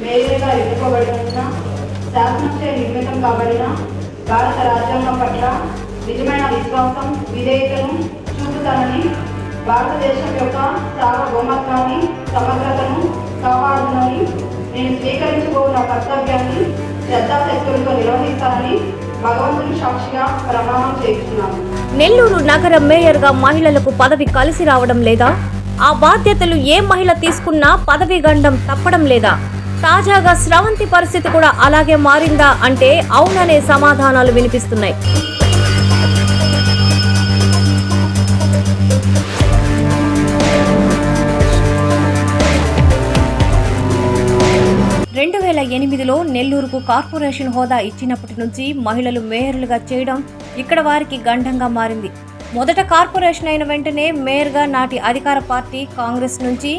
మేయర్గా ఎన్నుకోబడిన శాసనసభ నిర్మితం కాబడిన భారత రాజ్యాంగం పట్ల నిజమైన విశ్వాసం విధేయతను చూపుతానని, భారతదేశం యొక్క సార్వభౌమత్వాన్ని సమగ్రతను కాపాడునని, నేను స్వీకరించుకోన్న కర్తవ్యాన్ని శ్రద్ధాశక్తులతో నిర్వహిస్తానని భగవంతుని సాక్షిగా ప్రమాణం చేస్తున్నాను. నెల్లూరు నగర మేయర్గా మహిళలకు పదవి కలిసి రావడం లేదా? ఆ బాధ్యతలు ఏ మహిళ తీసుకున్నా పదవి గండం తప్పడం లేదా? తాజాగా స్రవంతి పరిస్థితి కూడా అలాగే మారిందా అంటే అవుననే సమాధానాలు వినిపిస్తున్నాయి. రెండు 2008లో నెల్లూరుకు కార్పొరేషన్ హోదా ఇచ్చినప్పటి నుంచి మహిళలు మేయర్లుగా చేయడం ఇక్కడ వారికి గండంగా మారింది. మొదట కార్పొరేషన్ అయిన వెంటనే మేయర్గా నాటి అధికార పార్టీ కాంగ్రెస్ నుంచి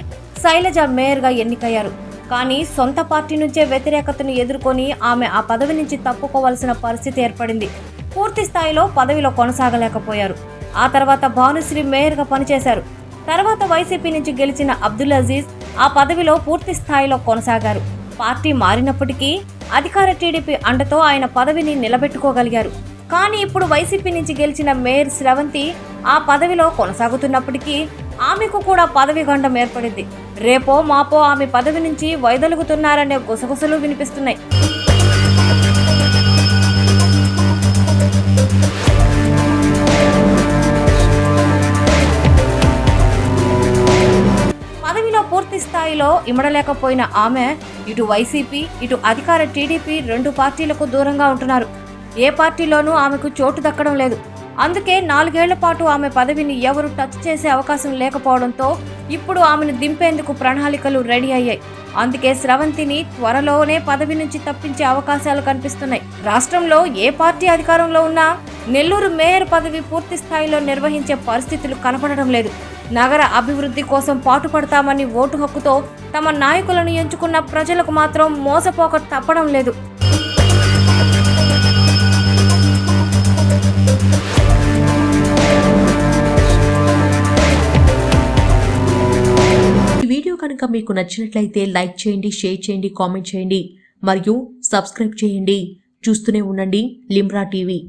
శైలజ మేయర్గా ఎన్నికయ్యారు. కానీ సొంత పార్టీ నుంచే వ్యతిరేకతను ఎదుర్కొని ఆమె ఆ పదవి నుంచి తప్పుకోవాల్సిన పరిస్థితి ఏర్పడింది. పూర్తి స్థాయిలో పదవిలో కొనసాగలేకపోయారు. ఆ తర్వాత భానుశ్రీ మేయర్గా పనిచేశారు. తర్వాత వైసీపీ నుంచి గెలిచిన అబ్దుల్ అజీజ్ ఆ పదవిలో పూర్తి స్థాయిలో కొనసాగారు. పార్టీ మారినప్పటికీ అధికార టీడీపీ అండతో ఆయన పదవిని నిలబెట్టుకోగలిగారు. కానీ ఇప్పుడు వైసీపీ నుంచి గెలిచిన మేయర్ స్రవంతి ఆ పదవిలో కొనసాగుతున్నప్పటికీ ఆమెకు కూడా పదవి గండం ఏర్పడింది. రేపో మాపో ఆమె పదవి నుంచి వైదొలుగుతున్నారనే గుసగుసలు వినిపిస్తున్నాయి. పదవిలో పూర్తి స్థాయిలో ఇమడలేకపోయిన ఆమె ఇటు వైసీపీ ఇటు అధికార టీడీపీ రెండు పార్టీలకు దూరంగా ఉంటున్నారు. ఏ పార్టీలోనూ ఆమెకు చోటు దక్కడం లేదు. అందుకే 4 ఏళ్ల పాటు ఆమె పదవిని ఎవరు టచ్ చేసే అవకాశం లేకపోవడంతో ఇప్పుడు ఆమెను దింపేందుకు ప్రణాళికలు రెడీ అయ్యాయి. అందుకే స్రవంతిని త్వరలోనే పదవి నుంచి తప్పించే అవకాశాలు కనిపిస్తున్నాయి. రాష్ట్రంలో ఏ పార్టీ అధికారంలో ఉన్నా నెల్లూరు మేయర్ పదవి పూర్తి స్థాయిలో నిర్వహించే పరిస్థితులు కనపడడం లేదు. నగర అభివృద్ధి కోసం పాటుపడతామని ఓటు హక్కుతో తమ నాయకులను ఎంచుకున్న ప్రజలకు మాత్రం మోసపోక తప్పడం లేదు. ఈ వీడియో కనుక మీకు నచ్చినట్లయితే లైక్ చేయండి, షేర్ చేయండి, కామెంట్ చేయండి మరియు సబ్స్క్రైబ్ చేయండి. చూస్తూనే ఉండండి లిమ్రా టీవీ.